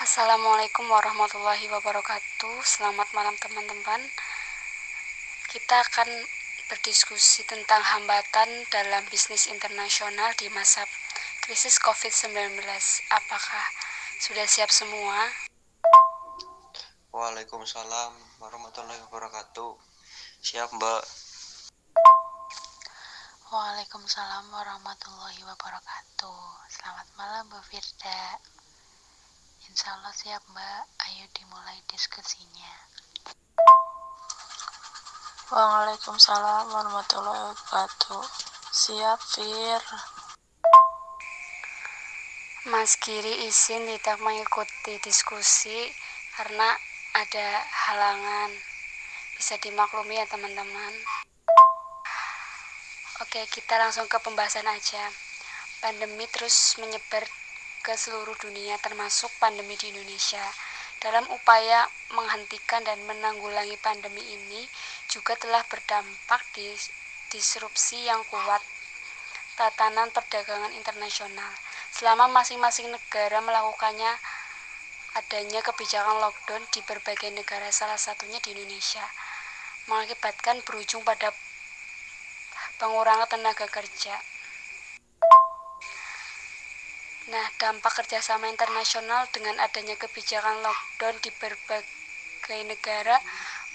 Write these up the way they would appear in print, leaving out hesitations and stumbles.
Assalamualaikum warahmatullahi wabarakatuh. Selamat malam teman-teman. Kita akan berdiskusi tentang hambatan dalam bisnis internasional di masa krisis COVID-19. Apakah sudah siap semua? Waalaikumsalam warahmatullahi wabarakatuh. Siap, Mbak. Waalaikumsalam warahmatullahi wabarakatuh. Selamat malam, Mbak Firda. Insya Allah siap, Mbak. Ayo dimulai diskusinya. Waalaikumsalam warahmatullahi wabarakatuh. Siap, Fir. Mas Giri izin tidak mengikuti diskusi karena ada halangan. Bisa dimaklumi ya teman-teman. Oke, kita langsung ke pembahasan aja. Pandemi terus menyebar ke seluruh dunia termasuk pandemi di Indonesia. Dalam upaya menghentikan dan menanggulangi pandemi ini juga telah berdampak di disrupsi yang kuat tatanan perdagangan internasional. Selama masing-masing negara melakukannya adanya kebijakan lockdown di berbagai negara, salah satunya di Indonesia, mengakibatkan berujung pada pengurangan tenaga kerja. Nah, dampak kerjasama internasional dengan adanya kebijakan lockdown di berbagai negara,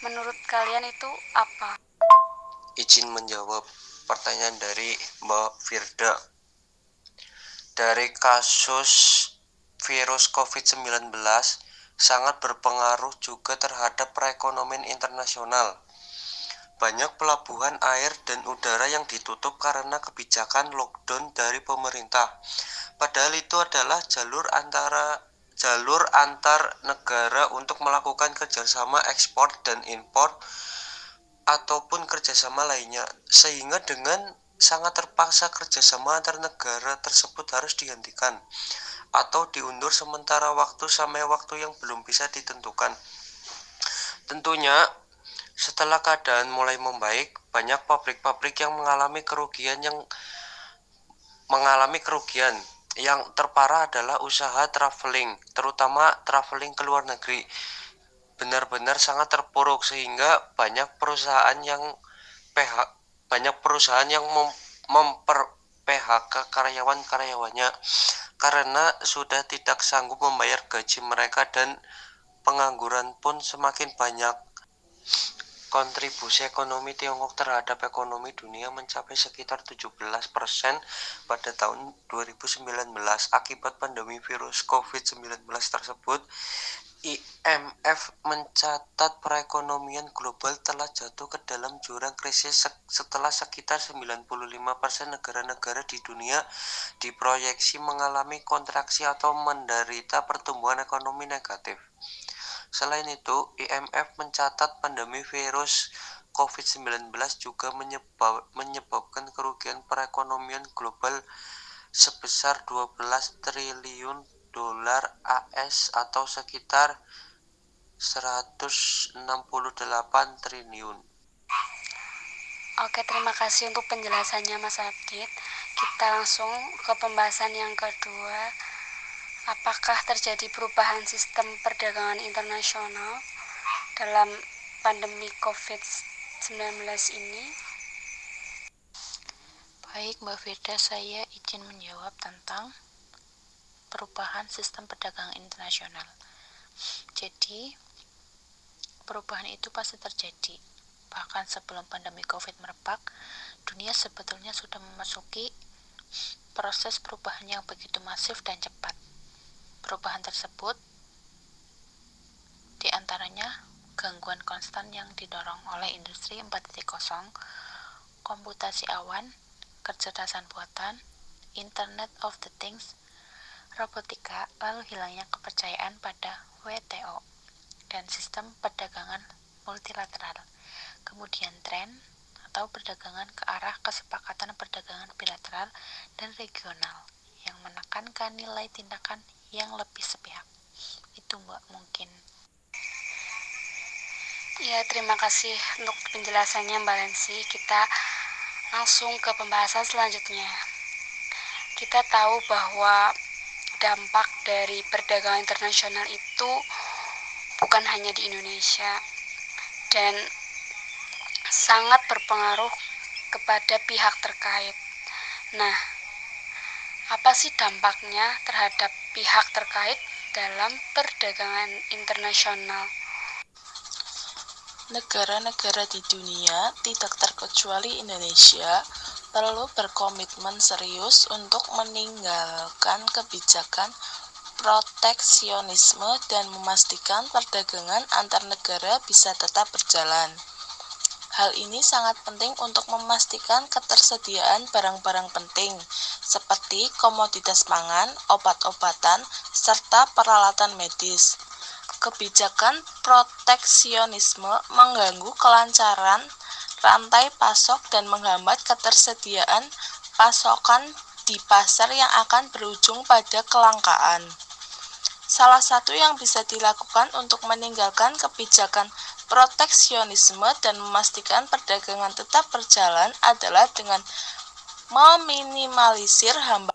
menurut kalian itu apa? Izin menjawab pertanyaan dari Mbak Firda. Dari kasus virus COVID-19 sangat berpengaruh juga terhadap perekonomian internasional. Banyak pelabuhan air dan udara yang ditutup karena kebijakan lockdown dari pemerintah. Padahal itu adalah jalur antar negara untuk melakukan kerjasama ekspor dan impor ataupun kerjasama lainnya, sehingga dengan sangat terpaksa kerjasama antar negara tersebut harus dihentikan atau diundur sementara waktu sampai waktu yang belum bisa ditentukan. Tentunya setelah keadaan mulai membaik, banyak pabrik-pabrik yang mengalami kerugian. Yang terparah adalah usaha traveling, terutama traveling ke luar negeri. Benar-benar sangat terpuruk sehingga banyak perusahaan yang memper-PHK karyawan-karyawannya karena sudah tidak sanggup membayar gaji mereka dan pengangguran pun semakin banyak. Kontribusi ekonomi Tiongkok terhadap ekonomi dunia mencapai sekitar 17% pada tahun 2019. Akibat pandemi virus COVID-19 tersebut, IMF mencatat perekonomian global telah jatuh ke dalam jurang krisis setelah sekitar 95% negara-negara di dunia diproyeksi mengalami kontraksi atau menderita pertumbuhan ekonomi negatif. Selain itu, IMF mencatat pandemi virus COVID-19 juga menyebabkan kerugian perekonomian global sebesar 12 triliun dolar AS atau sekitar 168 triliun. Oke, terima kasih untuk penjelasannya Mas Adit. Kita langsung ke pembahasan yang kedua. Apakah terjadi perubahan sistem perdagangan internasional dalam pandemi COVID-19 ini? Baik, Mbak Firda, saya izin menjawab tentang perubahan sistem perdagangan internasional. Jadi, perubahan itu pasti terjadi. Bahkan sebelum pandemi COVID merebak, dunia sebetulnya sudah memasuki proses perubahan yang begitu masif dan cepat. Perubahan tersebut diantaranya gangguan konstan yang didorong oleh industri 4.0, komputasi awan, kecerdasan buatan, Internet of the Things, robotika, lalu hilangnya kepercayaan pada WTO dan sistem perdagangan multilateral. Kemudian tren atau perdagangan ke arah kesepakatan perdagangan bilateral dan regional yang menekankan nilai tindakan yang lebih sepihak. Itu Mbak mungkin. Ya, terima kasih untuk penjelasannya Mbak Lensi. Kita langsung ke pembahasan selanjutnya. Kita tahu bahwa dampak dari perdagangan internasional itu bukan hanya di Indonesia dan sangat berpengaruh kepada pihak terkait. Nah, apa sih dampaknya terhadap pihak terkait dalam perdagangan internasional? Negara-negara di dunia, tidak terkecuali Indonesia, perlu berkomitmen serius untuk meninggalkan kebijakan proteksionisme dan memastikan perdagangan antar negara bisa tetap berjalan. Hal ini sangat penting untuk memastikan ketersediaan barang-barang penting seperti komoditas pangan, obat-obatan, serta peralatan medis. Kebijakan proteksionisme mengganggu kelancaran rantai pasok dan menghambat ketersediaan pasokan di pasar yang akan berujung pada kelangkaan. Salah satu yang bisa dilakukan untuk meninggalkan kebijakan proteksionisme dan memastikan perdagangan tetap berjalan adalah dengan meminimalisir hambatan